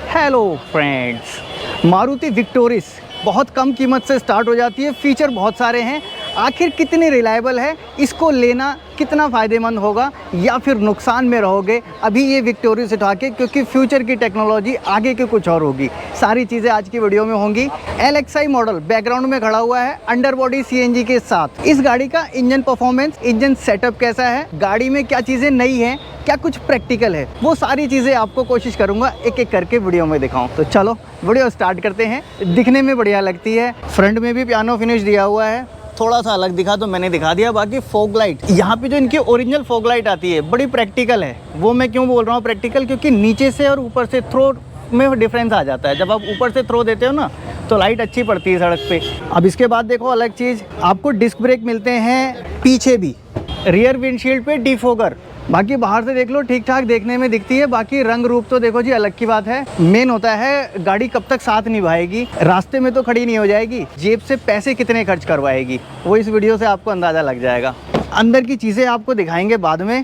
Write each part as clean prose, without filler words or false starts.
Hello friends, Maruti Victoris बहुत कम कीमत से स्टार्ट हो जाती है। फीचर बहुत सारे हैं। आखिर कितनी रिलायबल है, इसको लेना कितना फ़ायदेमंद होगा या फिर नुकसान में रहोगे अभी ये विक्टोरिस उठा के, क्योंकि फ्यूचर की टेक्नोलॉजी आगे की कुछ और होगी। सारी चीज़ें आज की वीडियो में होंगी। LXi मॉडल बैकग्राउंड में खड़ा हुआ है अंडरबॉडी CNG के साथ। इस गाड़ी का इंजन परफॉर्मेंस, इंजन सेटअप कैसा है, गाड़ी में क्या चीज़ें नई हैं, क्या कुछ प्रैक्टिकल है, वो सारी चीज़ें आपको कोशिश करूंगा एक एक करके वीडियो में दिखाऊं। तो चलो वीडियो स्टार्ट करते हैं। दिखने में बढ़िया लगती है, फ्रंट में भी पियानो फिनिश दिया हुआ है। थोड़ा सा अलग दिखा तो मैंने दिखा दिया। बाकी फॉग लाइट, यहाँ पे जो इनकी ओरिजिनल फॉग लाइट आती है बड़ी प्रैक्टिकल है। वो मैं क्यों बोल रहा हूँ प्रैक्टिकल, क्योंकि नीचे से और ऊपर से थ्रो में डिफरेंस आ जाता है। जब आप ऊपर से थ्रो देते हो ना तो लाइट अच्छी पड़ती है सड़क पे। अब इसके बाद देखो अलग चीज़, आपको डिस्क ब्रेक मिलते हैं पीछे भी, रियर विंडशील्ड पे डिफोगर। बाकी बाहर से देख लो ठीक ठाक देखने में दिखती है। बाकी रंग रूप तो देखो जी अलग की बात है। मेन होता है गाड़ी कब तक साथ निभाएगी, रास्ते में तो खड़ी नहीं हो जाएगी, जेब से पैसे कितने खर्च करवाएगी, वो इस वीडियो से आपको अंदाज़ा लग जाएगा। अंदर की चीज़ें आपको दिखाएंगे बाद में।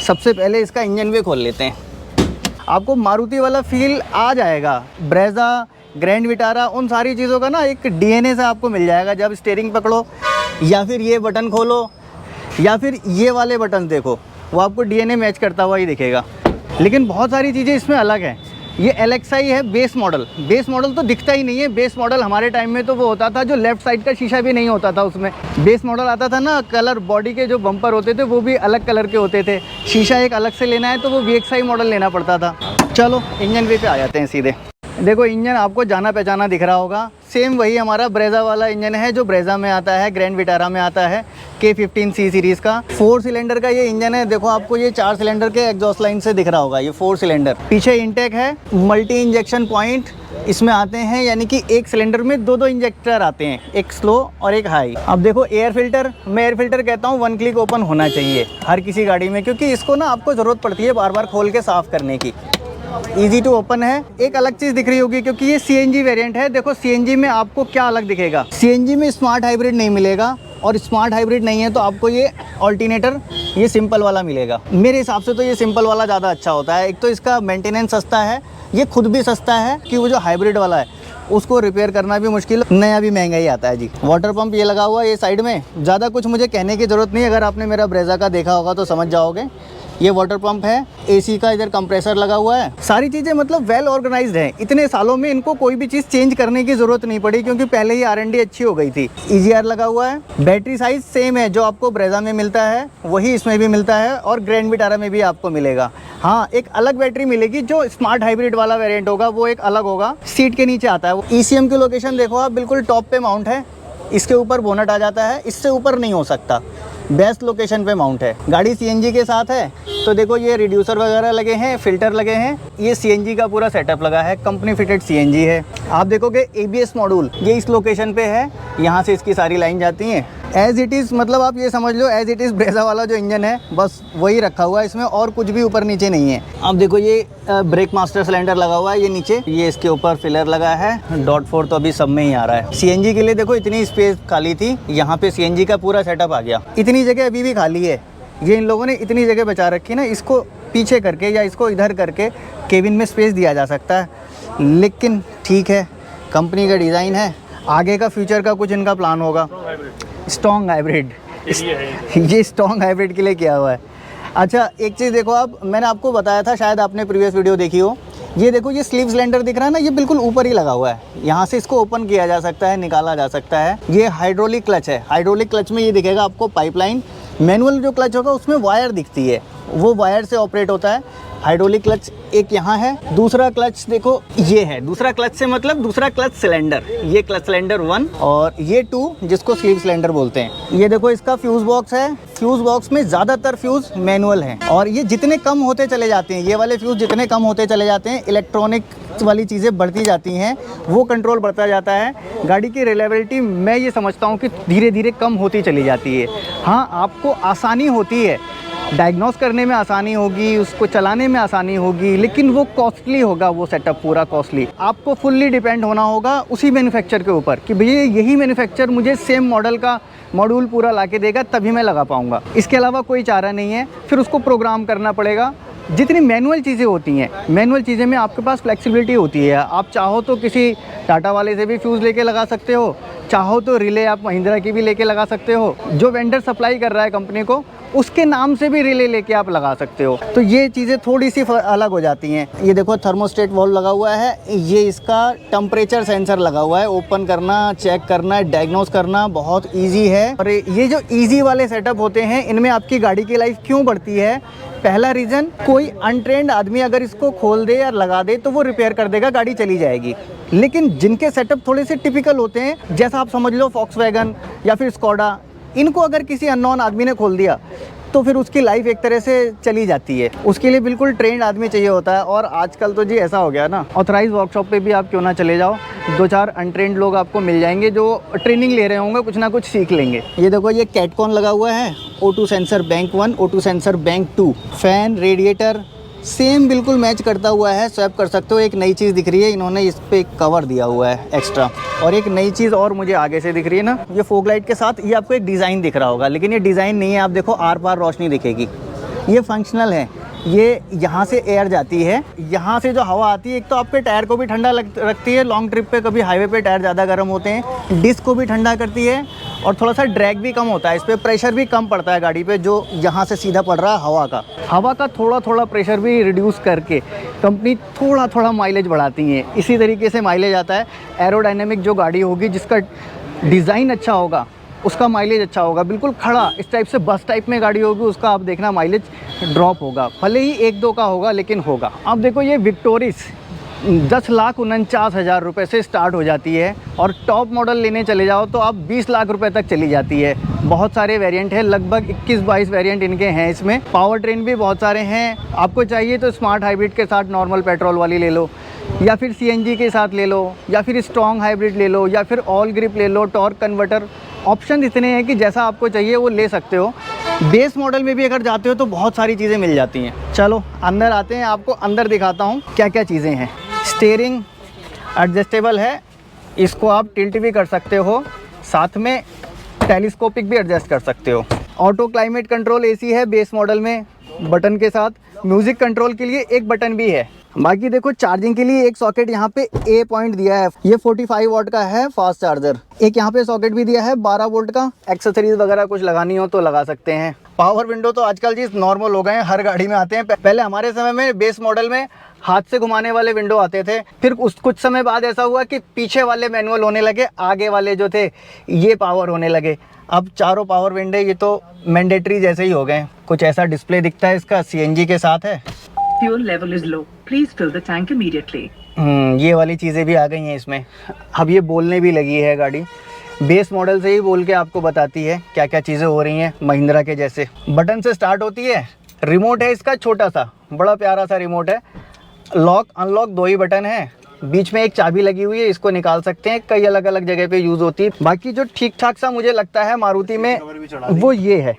सबसे पहले इसका इंजन भी खोल लेते हैं। आपको मारुति वाला फील आ जाएगा। ब्रेजा, ग्रैंड विटारा, उन सारी चीज़ों का ना एक DNA से आपको मिल जाएगा। जब स्टीयरिंग पकड़ो या फिर ये बटन खोलो या फिर ये वाले बटन देखो, वो आपको DNA मैच करता हुआ ही दिखेगा। लेकिन बहुत सारी चीज़ें इसमें अलग हैं। ये LXi है बेस मॉडल। बेस मॉडल तो दिखता ही नहीं है। बेस मॉडल हमारे टाइम में तो वो होता था जो लेफ़्ट साइड का शीशा भी नहीं होता था उसमें। बेस मॉडल आता था ना, कलर बॉडी के जो बम्पर होते थे वो भी अलग कलर के होते थे। शीशा एक अलग से लेना है तो वो VXi मॉडल लेना पड़ता था। चलो इंजन वे पे आ जाते हैं सीधे। देखो इंजन आपको जाना पहचाना दिख रहा होगा। सेम वही हमारा ब्रेजा वाला इंजन है जो ब्रेजा में आता है, ग्रैंड विटारा में आता है, K15C सीरीज़ का 4 सिलेंडर का ये इंजन है। देखो आपको ये 4 सिलेंडर के एग्जॉस्ट लाइन से दिख रहा होगा, ये 4 सिलेंडर। पीछे इंटेक है, मल्टी इंजेक्शन पॉइंट इसमें आते हैं, यानी कि एक सिलेंडर में दो इंजेक्टर आते हैं, एक स्लो और एक हाई। अब देखो एयर फिल्टर, मैं एयर फिल्टर कहता हूँ 1 क्लिक ओपन होना चाहिए हर किसी गाड़ी में, क्योंकि इसको ना आपको ज़रूरत पड़ती है बार बार खोल के साफ़ करने की। ईजी टू ओपन है। एक अलग चीज़ दिख रही होगी क्योंकि ये CNG वेरिएंट है। देखो CNG में आपको क्या अलग दिखेगा। CNG में स्मार्ट हाइब्रिड नहीं मिलेगा, और स्मार्ट हाइब्रिड नहीं है तो आपको ये ऑल्टरनेटर, ये सिंपल वाला मिलेगा। मेरे हिसाब से तो ये सिंपल वाला ज़्यादा अच्छा होता है। एक तो इसका मेंटेनेंस सस्ता है, ये खुद भी सस्ता है कि वो जो हाइब्रिड वाला है उसको रिपेयर करना भी मुश्किल, नया भी महंगा ही आता है जी। वाटर पंप ये लगा हुआ है ये साइड में। ज़्यादा कुछ मुझे कहने की ज़रूरत नहीं, अगर आपने मेरा ब्रेजा का देखा होगा तो समझ जाओगे। ये वाटर पंप है, AC का इधर कंप्रेसर लगा हुआ है। सारी चीज़ें मतलब वेल ऑर्गेनाइज्ड है। इतने सालों में इनको कोई भी चीज़ चेंज करने की ज़रूरत नहीं पड़ी, क्योंकि पहले ही R&D अच्छी हो गई थी। EGR लगा हुआ है। बैटरी साइज़ सेम है, जो आपको ब्रेजा में मिलता है वही इसमें भी मिलता है, और ग्रैंड विटारा में भी आपको मिलेगा। हाँ, एक अलग बैटरी मिलेगी, जो स्मार्ट हाइब्रिड वाला वेरिएंट होगा वो एक अलग होगा। सीट के नीचे आता है वो। ECM की लोकेशन देखो आप, बिल्कुल टॉप पे माउंट है। इसके ऊपर बोनट आ जाता है, इससे ऊपर नहीं हो सकता। बेस्ट लोकेशन पे माउंट है। गाड़ी CNG के साथ है तो देखो ये रिड्यूसर वगैरह लगे हैं, फिल्टर लगे हैं। ये CNG का पूरा सेटअप लगा है, कंपनी फिटेड CNG है। आप देखोगे ABS मॉड्यूल ये इस लोकेशन पे है, यहाँ से इसकी सारी लाइन जाती हैं। एज इट इज़, मतलब आप ये समझ लो एज इट इज़ ब्रेजा वाला जो इंजन है बस वही रखा हुआ है इसमें, और कुछ भी ऊपर नीचे नहीं है। अब देखो ये ब्रेक मास्टर सिलेंडर लगा हुआ है, ये नीचे, ये इसके ऊपर फिलर लगा है। .4 तो अभी सब में ही आ रहा है। CNG के लिए देखो इतनी स्पेस खाली थी, यहाँ पे CNG का पूरा सेटअप आ गया। इतनी जगह अभी भी खाली है, ये इन लोगों ने इतनी जगह बचा रखी ना, इसको पीछे करके या इसको इधर करके केबिन में स्पेस दिया जा सकता है। लेकिन ठीक है, कंपनी का डिज़ाइन है। आगे का फ्यूचर का कुछ इनका प्लान होगा। स्ट्रॉन्ग हाइब्रिड, ये स्ट्रॉन्ग हाइब्रिड के लिए किया हुआ है। अच्छा एक चीज़ देखो आप, मैंने आपको बताया था, शायद आपने प्रीवियस वीडियो देखी हो। ये देखो ये स्लीव सिलेंडर दिख रहा है ना, ये बिल्कुल ऊपर ही लगा हुआ है। यहाँ से इसको ओपन किया जा सकता है, निकाला जा सकता है। ये हाइड्रोलिक क्लच है। हाइड्रोलिक क्लच में ये दिखेगा आपको पाइपलाइन। मैनुअल जो क्लच होगा उसमें वायर दिखती है, वो वायर से ऑपरेट होता है। हाइड्रोलिक क्लच एक यहाँ है, दूसरा क्लच देखो ये है। दूसरा क्लच से मतलब दूसरा क्लच सिलेंडर, ये क्लच सिलेंडर 1 और ये 2 जिसको स्लीव सिलेंडर बोलते हैं। ये देखो इसका फ्यूज़ बॉक्स है। फ्यूज़ बॉक्स में ज़्यादातर फ्यूज़ मैनुअल हैं, और ये जितने कम होते चले जाते हैं, ये वाले फ्यूज़ जितने कम होते चले जाते हैं, इलेक्ट्रॉनिक वाली चीज़ें बढ़ती जाती हैं, वो कंट्रोल बढ़ता जाता है। गाड़ी की रिलायबिलिटी मैं ये समझता हूँ कि धीरे धीरे कम होती चली जाती है। हाँ, आपको आसानी होती है, डायग्नोस करने में आसानी होगी, उसको चलाने में आसानी होगी, लेकिन वो कॉस्टली होगा, वो सेटअप पूरा कॉस्टली। आपको फुल्ली डिपेंड होना होगा उसी मैन्युफैक्चर के ऊपर कि भैया यही मैन्युफैक्चर मुझे सेम मॉडल का मॉड्यूल पूरा ला के देगा, तभी मैं लगा पाऊँगा। इसके अलावा कोई चारा नहीं है। फिर उसको प्रोग्राम करना पड़ेगा, जितनी मैनुअल चीज़ें होती हैं, मैनुअल चीज़ें में आपके पास फ्लेक्सिबिलिटी होती है। आप चाहो तो किसी टाटा वाले से भी फ्यूज़ लेके लगा सकते हो, चाहो तो रिले आप महिंद्रा की भी लेके लगा सकते हो। जो वेंडर सप्लाई कर रहा है कंपनी को, उसके नाम से भी रिले लेके आप लगा सकते हो। तो ये चीज़ें थोड़ी सी अलग हो जाती हैं। ये देखो थर्मोस्टेट वॉल्व लगा हुआ है, ये इसका टेम्परेचर सेंसर लगा हुआ है। ओपन करना, चेक करना, डायग्नोस करना बहुत ईजी है। और ये जो ईजी वाले सेटअप होते हैं, इनमें आपकी गाड़ी की लाइफ क्यों बढ़ती है? पहला रीज़न, कोई अनट्रेंड आदमी अगर इसको खोल दे या लगा दे तो वो रिपेयर कर देगा, गाड़ी चली जाएगी। लेकिन जिनके सेटअप थोड़े से टिपिकल होते हैं, जैसा आप समझ लो फॉक्सवैगन या फिर स्कोडा, इनको अगर किसी अननोन आदमी ने खोल दिया तो फिर उसकी लाइफ एक तरह से चली जाती है। उसके लिए बिल्कुल ट्रेंड आदमी चाहिए होता है। और आजकल तो जी ऐसा हो गया ना, ऑथराइज वर्कशॉप पे भी आप क्यों ना चले जाओ, 2-4 अनट्रेंड लोग आपको मिल जाएंगे जो ट्रेनिंग ले रहे होंगे, कुछ ना कुछ सीख लेंगे। ये देखो, ये कैटकॉन लगा हुआ है, O2 sensor bank 1, O2 sensor bank 2, fan, radiator same बिल्कुल मैच करता हुआ है, स्वैप कर सकते हो। एक नई चीज़ दिख रही है, इन्होंने इस पे कवर दिया हुआ है एक्स्ट्रा। और एक नई चीज़ और मुझे आगे से दिख रही है ना, ये फॉग लाइट के साथ ये आपको एक डिज़ाइन दिख रहा होगा, लेकिन ये डिज़ाइन नहीं है। आप देखो आर पार रोशनी दिखेगी, ये फंक्शनल है। ये यहाँ से एयर जाती है, यहाँ से जो हवा आती है, एक तो आपके टायर को भी ठंडा रखती है। लॉन्ग ट्रिप पे कभी हाईवे पे टायर ज़्यादा गर्म होते हैं, डिस्क को भी ठंडा करती है। और थोड़ा सा ड्रैग भी कम होता है, इस पर प्रेशर भी कम पड़ता है गाड़ी पे, जो यहाँ से सीधा पड़ रहा है हवा का थोड़ा प्रेशर भी रिड्यूस करके कंपनी थोड़ा माइलेज बढ़ाती है। इसी तरीके से माइलेज आता है। एरोडायनेमिक जो गाड़ी होगी, जिसका डिज़ाइन अच्छा होगा, उसका माइलेज अच्छा होगा। बिल्कुल खड़ा इस टाइप से बस टाइप में गाड़ी होगी, उसका आप देखना माइलेज ड्रॉप होगा, भले ही 1-2 का होगा, लेकिन होगा। अब देखो, ये विक्टोरिस 10,49,000 रुपये से स्टार्ट हो जाती है, और टॉप मॉडल लेने चले जाओ तो आप 20 लाख रुपए तक चली जाती है। बहुत सारे वेरिएंट हैं, लगभग 21-22 वेरिएंट इनके हैं। इसमें पावर ट्रेन भी बहुत सारे हैं। आपको चाहिए तो स्मार्ट हाइब्रिड के साथ नॉर्मल पेट्रोल वाली ले लो, या फिर CNG के साथ ले लो, या फिर स्ट्रॉन्ग हाइब्रिड ले लो, या फिर ऑल ग्रिप ले लो, टॉर्क कन्वर्टर। ऑप्शन इतने हैं कि जैसा आपको चाहिए वो ले सकते हो। बेस मॉडल में भी अगर जाते हो तो बहुत सारी चीज़ें मिल जाती हैं। चलो अंदर आते हैं, आपको अंदर दिखाता हूँ क्या क्या चीज़ें हैं। स्टीयरिंग एडजस्टेबल है, इसको आप टिल्ट भी कर सकते हो, साथ में टेलीस्कोपिक भी एडजस्ट कर सकते हो। ऑटो क्लाइमेट कंट्रोल AC है बेस मॉडल में बटन के साथ। म्यूज़िक कंट्रोल के लिए एक बटन भी है। बाकी देखो, चार्जिंग के लिए एक सॉकेट यहाँ पे A पॉइंट दिया है, ये 45 वाट का है फास्ट चार्जर। एक यहाँ पे सॉकेट भी दिया है 12 वोल्ट का, एक्सेसरीज वगैरह कुछ लगानी हो तो लगा सकते हैं। पावर विंडो तो आजकल जी नॉर्मल हो गए हैं, हर गाड़ी में आते हैं। पहले हमारे समय में बेस मॉडल में हाथ से घुमाने वाले विंडो आते थे, फिर कुछ समय बाद ऐसा हुआ कि पीछे वाले मैनुअल होने लगे, आगे वाले जो थे ये पावर होने लगे। अब चारों पावर विंडो ये तो मैंडेटरी जैसे ही हो गए। कुछ ऐसा डिस्प्ले दिखता है, इसका CNG के साथ है। Fuel level is low. Please fill the tank immediately. ये वाली चीज़ें भी आ गई हैं इसमें। अब ये बोलने भी लगी है गाड़ी, बेस मॉडल से ही बोल के आपको बताती है क्या क्या चीज़ें हो रही हैं, महिंद्रा के जैसे। बटन से स्टार्ट होती है। रिमोट है इसका छोटा सा, बड़ा प्यारा सा रिमोट है। लॉक अनलॉक 2 ही बटन है, बीच में एक चाबी लगी हुई है, इसको निकाल सकते हैं। कई अलग अलग जगह पे यूज़ होती है। बाकी जो ठीक ठाक सा मुझे लगता है मारुति में, वो ये है,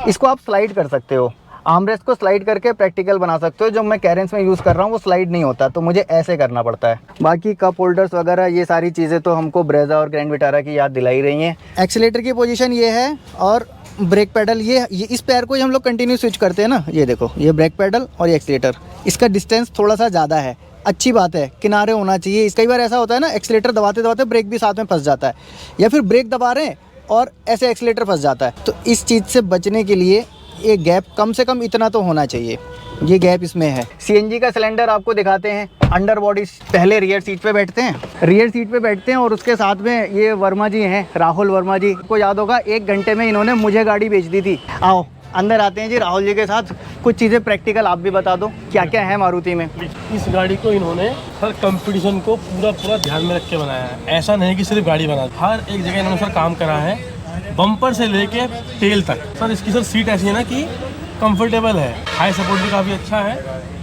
इसको आप स्लाइड कर सकते हो। आर्मरेस्ट को स्लाइड करके प्रैक्टिकल बना सकते हो। जो मैं कैरेंस में यूज़ कर रहा हूँ वो स्लाइड नहीं होता, तो मुझे ऐसे करना पड़ता है। बाकी कप होल्डर्स वगैरह ये सारी चीज़ें तो हमको ब्रेजा और ग्रैंड विटारा की याद दिलाई रही हैं। एक्सीलेटर की पोजीशन ये है, और ब्रेक पेडल ये इस पैर को ही हम लोग कंटिन्यू स्विच करते हैं ना। ये देखो, ये ब्रेक पेडल और ये एक्सीलेटर, इसका डिस्टेंस थोड़ा सा ज़्यादा है, अच्छी बात है, किनारे होना चाहिए। कई बार ऐसा होता है ना, एक्सीलेटर दबाते दबाते ब्रेक भी साथ में फंस जाता है, या फिर ब्रेक दबा रहे हैं और ऐसे एक्सीलेटर फंस जाता है। तो इस चीज़ से बचने के लिए ये गैप कम से कम इतना तो होना चाहिए, ये गैप इसमें है। CNG का सिलेंडर आपको दिखाते हैं। अंडर बॉडी पहले रियर सीट पे बैठते हैं, और उसके साथ में ये वर्मा जी हैं, राहुल वर्मा जी को याद होगा, 1 घंटे में इन्होंने मुझे गाड़ी बेच दी थी। आओ अंदर आते हैं जी राहुल जी के साथ, कुछ चीज़ें प्रैक्टिकल आप भी बता दो क्या क्या है मारुति में। इस गाड़ी को इन्होंने हर कंपटीशन को पूरा ध्यान में रख के बनाया है। ऐसा नहीं कि सिर्फ गाड़ी बना, हर एक जगह इन्होंने सर काम करा है, बम्पर से लेके टेल तक। सर इसकी सर सीट ऐसी है ना कि कंफर्टेबल है, हाई सपोर्ट भी काफ़ी अच्छा है,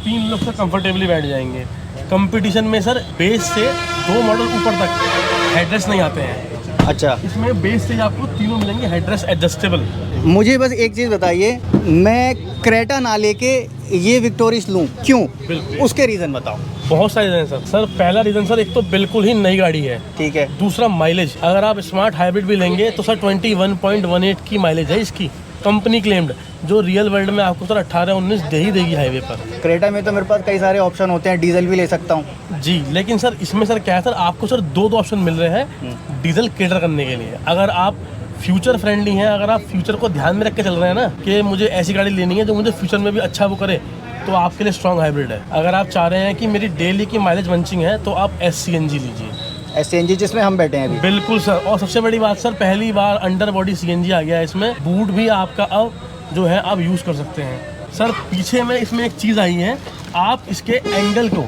3 लोग सर कंफर्टेबली बैठ जाएंगे। कंपटीशन में सर बेस से 2 मॉडल ऊपर तक हेडरेस्ट नहीं आते हैं। अच्छा, इसमें बेस से आपको तीनों मिलेंगे हेडरेस्ट एडजस्टेबल। मुझे बस एक चीज़ बताइए, मैं क्रेटा ना लेके ये विक्टोरिस लूँ, क्यों? उसके रीज़न बताओ। बहुत सारे रीज़न सर। पहला रीज़न सर, एक तो बिल्कुल ही नई गाड़ी है, ठीक है। दूसरा माइलेज, अगर आप स्मार्ट हाइब्रिड भी लेंगे तो सर 21.18 की माइलेज है इसकी। कंपनी क्लेम्ड, जो रियल वर्ल्ड में आपको सर 18-19 दे ही देगी हाईवे पर। क्रेटा में तो मेरे पास कई सारे ऑप्शन होते हैं, डीजल भी ले सकता हूँ। जी, लेकिन सर इसमें सर क्या है सर, आपको सर दो ऑप्शन मिल रहे हैं डीजल कैटर करने के लिए। अगर आप फ्यूचर फ्रेंडली हैं, अगर आप फ्यूचर को ध्यान में रख के चल रहे हैं ना कि मुझे ऐसी गाड़ी लेनी है जो मुझे फ्यूचर में भी अच्छा वो करे, तो आपके लिए स्ट्रॉन्ग हाइब्रिड है। अगर आप चाह रहे हैं कि मेरी डेली की माइलेज बंचिंग है तो आप SCNG लीजिए। SCNG जिसमें हम बैठे हैं अभी। बिल्कुल सर, और सबसे बड़ी बात सर, पहली बार अंडर बॉडी CNG आ गया है इसमें। बूट भी आपका अब जो है आप यूज़ कर सकते हैं। सर पीछे में इसमें एक चीज़ आई है, आप इसके एंगल को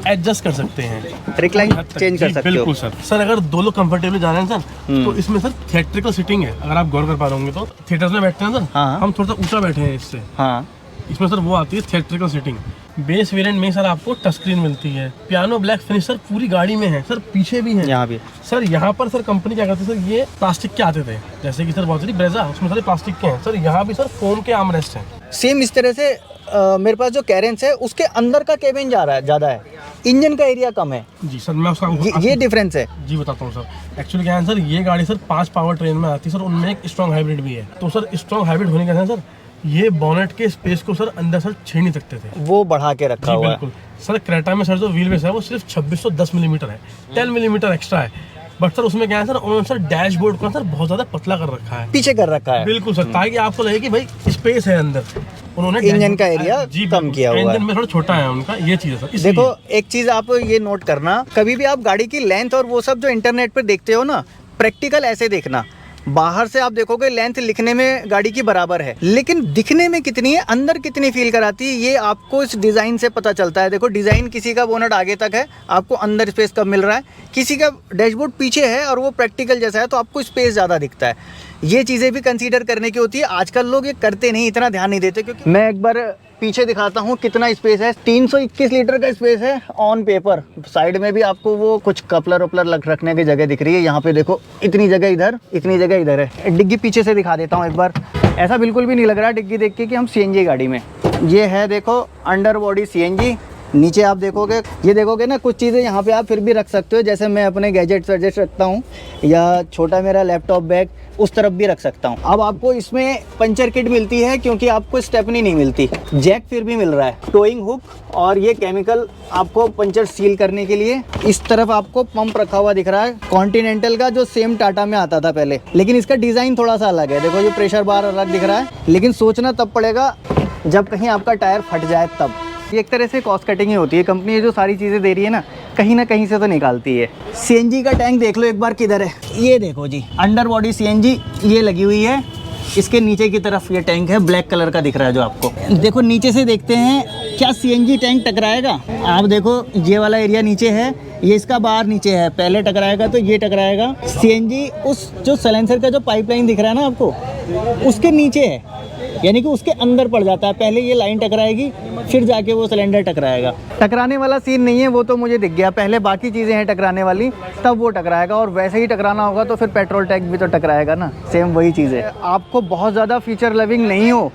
एडजस्ट कर सकते हैं, रिक्लाइन चेंज कर सकते हो। बिल्कुल सर। सर अगर दो लोग कंफर्टेबली जा रहे हैं सर, तो इसमें सर थिएट्रिकल सीटिंग है। अगर आप गौर कर पा रहे होंगे तो थिएटर्स में बैठते हैं सर, हाँ। हम थोड़ा सा ऊंचा बैठे हैं इससे। हाँ, इसमें सर वो आती है थिएट्रिकल सीटिंग। बेस वेरिएंट में सर आपको टच स्क्रीन मिलती है। पियानो ब्लैक फिनिश सर पूरी गाड़ी में है सर, पीछे भी है, यहाँ भी। सर यहाँ पर सर कंपनी क्या करती है सर, ये प्लास्टिक के आते थे, जैसे कि सर बहुत सारी ब्रेजा उसमें सारे प्लास्टिक के हैं। सर यहाँ भी सर फोम के आर्मरेस्ट हैं। सेम इस तरह से मेरे पास जो कैरेंस है उसके अंदर का केबिन जा रहा है, ज़्यादा है, इंजन का एरिया कम है। जी सर, मैं उसका ये डिफरेंस है। जी बताता हूँ सर। एक्चुअली क्या है सर, ये गाड़ी सर 5 पावर ट्रेन में आती है सर, उनमें एक स्ट्रॉन्ग हाइब्रिड भी है। तो सर स्ट्रॉन्ग हाइब्रिड होने के कारण सर ये बॉनेट के स्पेस को सर अंदर सर छेड़ नहीं सकते थे, वो बढ़ा के रखा हुआ है। बिल्कुल सर। क्रेटा में सर जो व्हील बेस है वो सिर्फ 2610 मिलीमीटर है, 10 मिलीमीटर एक्स्ट्रा है। बट सर उसमें क्या है सर, उन्होंने सर डैशबोर्ड को सर बहुत ज्यादा पतला कर रखा है, पीछे कर रखा है। बिल्कुल सर, ताकि आपको लगे कि भाई स्पेस है अंदर। उन्होंने इंजन का एरिया कम किया हुआ है। इंजन में थोड़ा छोटा है उनका, ये चीज़ है सर। इसलिए। देखो एक चीज़ आप ये नोट करना, कभी भी आप गाड़ी की लेंथ और वो सब जो इंटरनेट पर देखते हो ना, प्रैक्टिकल ऐसे देखना। बाहर से आप देखोगे लेंथ लिखने में गाड़ी की बराबर है, लेकिन दिखने में कितनी है, अंदर कितनी फील कराती है, ये आपको इस डिज़ाइन से पता चलता है। देखो डिज़ाइन, किसी का बोनट आगे तक है, आपको अंदर स्पेस कम मिल रहा है, किसी का डैशबोर्ड पीछे है और वो प्रैक्टिकल जैसा है तो आपको स्पेस ज़्यादा दिखता है। ये चीज़ें भी कंसीडर करने की होती है। आजकल लोग ये करते नहीं, इतना ध्यान नहीं देते। क्योंकि मैं एक बार पीछे दिखाता हूँ कितना स्पेस है, 321 लीटर का स्पेस है ऑन पेपर। साइड में भी आपको वो कुछ कपलर वपलर रखने की जगह दिख रही है। यहाँ पे देखो इतनी जगह इधर, इतनी जगह इधर है। डिग्गी पीछे से दिखा देता हूँ एक बार। ऐसा बिल्कुल भी नहीं लग रहा डिग्गी देख के कि हम CNG गाड़ी में। ये है देखो अंडर बॉडी CNG। नीचे आप देखोगे, ये देखोगे ना, कुछ चीज़ें यहाँ पे आप फिर भी रख सकते हो, जैसे मैं अपने गैजेट्स वैजेट्स रखता हूँ, या छोटा मेरा लैपटॉप बैग उस तरफ भी रख सकता हूँ। अब आपको इसमें पंचर किट मिलती है, क्योंकि आपको स्टेपनी नहीं मिलती। जैक फिर भी मिल रहा है, टोइंग हुक, और ये केमिकल आपको पंचर सील करने के लिए। इस तरफ आपको पंप रखा हुआ दिख रहा है, कॉन्टिनेंटल का, जो सेम टाटा में आता था पहले, लेकिन इसका डिज़ाइन थोड़ा सा अलग है। देखो ये प्रेशर बार अलग दिख रहा है, लेकिन सोचना तब पड़ेगा जब कहीं आपका टायर फट जाए तब। ये एक तरह से कॉस्ट कटिंग ही होती है। कंपनी ये जो सारी चीज़ें दे रही है ना कहीं से तो निकालती है। CNG का टैंक देख लो एक बार किधर है। ये देखो जी, अंडर बॉडी CNG ये लगी हुई है। इसके नीचे की तरफ ये टैंक है, ब्लैक कलर का दिख रहा है जो आपको। देखो नीचे से देखते हैं क्या CNG टैंक टकराएगा। आप देखो ये वाला एरिया नीचे है, ये इसका बाहर नीचे है, पहले टकराएगा तो ये टकराएगा। CNG उस जो साइलेंसर का जो पाइपलाइन दिख रहा है ना आपको, उसके नीचे है, यानी कि उसके अंदर पड़ जाता है। पहले ये लाइन टकराएगी, फिर जाके वो सिलेंडर टकराएगा। टकराने वाला सीन नहीं है, वो तो मुझे दिख गया। पहले बाकी चीज़ें हैं टकराने वाली, तब वो टकराएगा। और वैसे ही टकराना होगा तो फिर पेट्रोल टैंक भी तो टकराएगा ना, सेम वही चीज़ है। आपको बहुत ज़्यादा फीचर लविंग नहीं हो,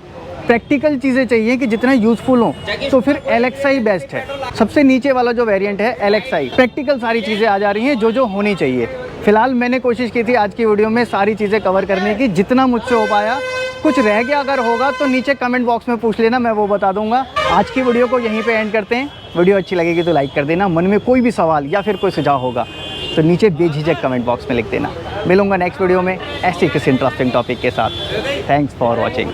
प्रैक्टिकल चीज़ें चाहिए कि जितना यूज़फुल हो, तो फिर LXi बेस्ट है। सबसे नीचे वाला जो वेरिएंट है LXi, प्रैक्टिकल सारी चीज़ें आ जा रही हैं जो होनी चाहिए। फिलहाल मैंने कोशिश की थी आज की वीडियो में सारी चीज़ें कवर करने की, जितना मुझसे हो पाया। कुछ रह गया अगर होगा तो नीचे कमेंट बॉक्स में पूछ लेना, मैं वो बता दूंगा। आज की वीडियो को यहीं पे एंड करते हैं। वीडियो अच्छी लगेगी तो लाइक कर देना। मन में कोई भी सवाल या फिर कोई सुझाव होगा तो नीचे बेझिझक कमेंट बॉक्स में लिख देना। मिलूंगा नेक्स्ट वीडियो में ऐसे किसी इंटरेस्टिंग टॉपिक के साथ। Thanks for watching.